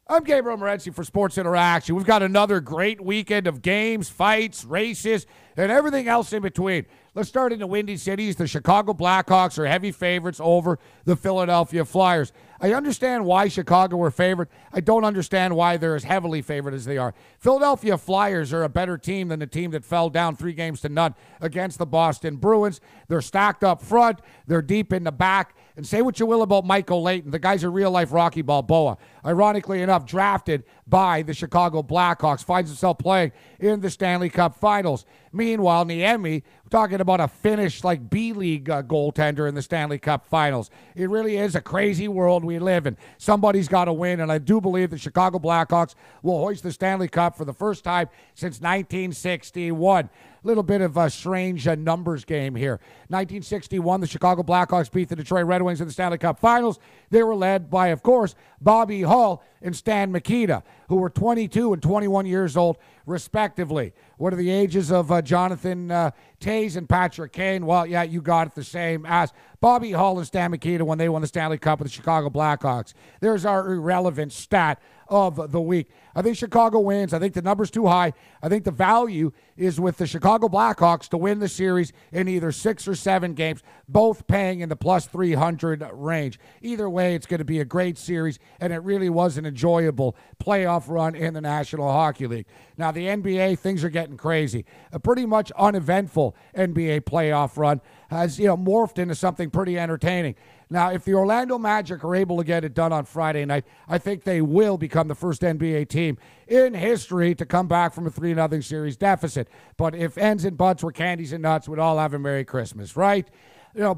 I'm Gabriel Morency for Sports Interaction. We've got another great weekend of games, fights, races, and everything else in between. Let's start in the Windy Cities. The Chicago Blackhawks are heavy favorites over the Philadelphia Flyers. I understand why Chicago were favored. I don't understand why they're as heavily favored as they are. Philadelphia Flyers are a better team than the team that fell down 3-0 against the Boston Bruins. They're stacked up front. They're deep in the back. And say what you will about Michael Leighton. The guy's a real-life Rocky Balboa. Ironically enough, drafted by the Chicago Blackhawks, finds himself playing in the Stanley Cup Finals. Meanwhile, Niemi, we're talking about a Finnish, B-League goaltender in the Stanley Cup Finals. It really is a crazy world we live in. Somebody's got to win, and I do believe the Chicago Blackhawks will hoist the Stanley Cup for the first time since 1961. Little bit of a strange numbers game here. 1961, the Chicago Blackhawks beat the Detroit Red Wings in the Stanley Cup Finals. They were led by, of course, Bobby Hull and Stan Mikita, who were 22 and 21 years old, respectively. What are the ages of Jonathan Toews and Patrick Kane? Well, yeah, you got it, the same as Bobby Hull and Stan Mikita when they won the Stanley Cup with the Chicago Blackhawks. There's our irrelevant stat of the week. I think Chicago wins. I think the number's too high. I think the value is with the Chicago Blackhawks to win the series in either 6 or 7 games, both paying in the plus 300 range. Either way, it's going to be a great series, and it really was an enjoyable playoff run in the National Hockey League. Now, the NBA, things are getting crazy. A pretty much uneventful NBA playoff run has, morphed into something pretty entertaining. Now, if the Orlando Magic are able to get it done on Friday night, I think they will become the first NBA team in history to come back from a 3-0 series deficit. But if ends and buts were candies and nuts, we'd all have a Merry Christmas, right?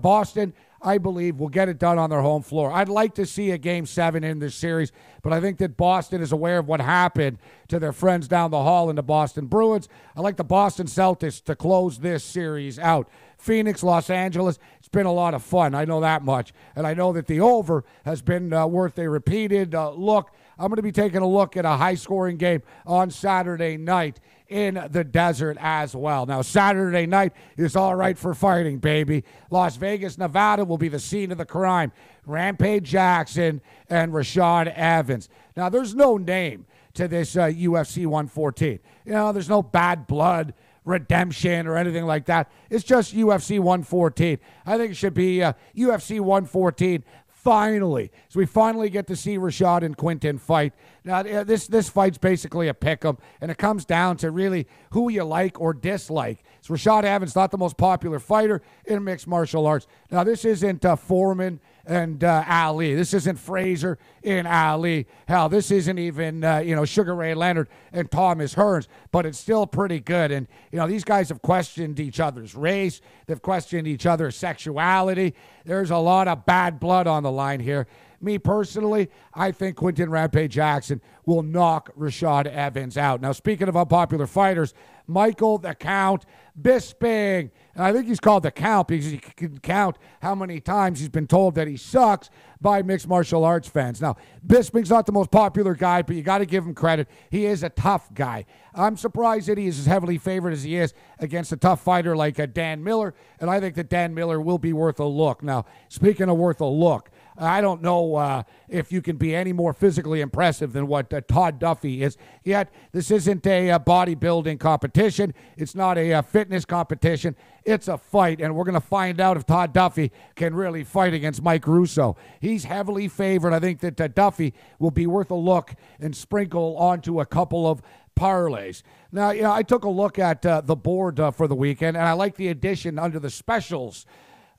Boston, I believe, will get it done on their home floor. I'd like to see a Game 7 in this series, but I think that Boston is aware of what happened to their friends down the hall in the Boston Bruins. I like the Boston Celtics to close this series out. Phoenix, Los Angeles, it's been a lot of fun. I know that much. And I know that the over has been worth a repeated look. I'm going to be taking a look at a high-scoring game on Saturday night in the desert as well. Now, Saturday night is all right for fighting, baby. Las Vegas, Nevada will be the scene of the crime. Rampage Jackson and Rashad Evans. Now, there's no name to this UFC 114. There's no bad blood, redemption, or anything like that. It's just UFC 114. I think it should be UFC 114 finally. So we finally get to see Rashad and Quinton fight. Now, this fight's basically a pick'em, and it comes down to really who you like or dislike. So Rashad Evans, not the most popular fighter in mixed martial arts. Now, this isn't Foreman and Ali. This isn't Fraser and Ali. Hell, this isn't even, Sugar Ray Leonard and Thomas Hearns, but it's still pretty good. And, these guys have questioned each other's race. They've questioned each other's sexuality. There's a lot of bad blood on the line here. Me personally, I think Quinton Rampage Jackson will knock Rashad Evans out. Now, speaking of unpopular fighters, Michael the Count Bisping. And I think he's called the Count because he can count how many times he's been told that he sucks by mixed martial arts fans. Now, Bisping's not the most popular guy, but you got to give him credit. He is a tough guy. I'm surprised that he is as heavily favored as he is against a tough fighter like Dan Miller, and I think that Dan Miller will be worth a look. Now, speaking of worth a look, I don't know if you can be any more physically impressive than what Todd Duffy is. Yet, this isn't a bodybuilding competition. It's not a fitness competition. It's a fight, and we're going to find out if Todd Duffy can really fight against Mike Russo. He's heavily favored. I think that Duffy will be worth a look and sprinkle onto a couple of parlays. Now, I took a look at the board for the weekend, and I like the addition under the specials.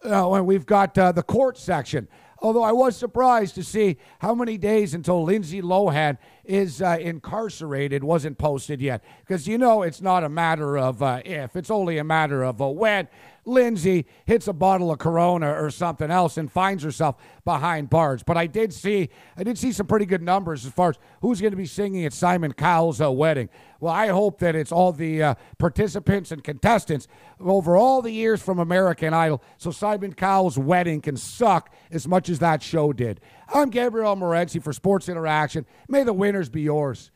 When we've got the court section. Although I was surprised to see how many days until Lindsay Lohan is incarcerated wasn't posted yet. Because, it's not a matter of if. It's only a matter of when Lindsay hits a bottle of Corona or something else and finds herself behind bars. But I did see some pretty good numbers as far as who's going to be singing at Simon Cowell's wedding. Well, I hope that it's all the participants and contestants over all the years from American Idol, so Simon Cowell's wedding can suck as much as that show did. I'm Gabriel Morency for Sports Interaction. May the winners be yours.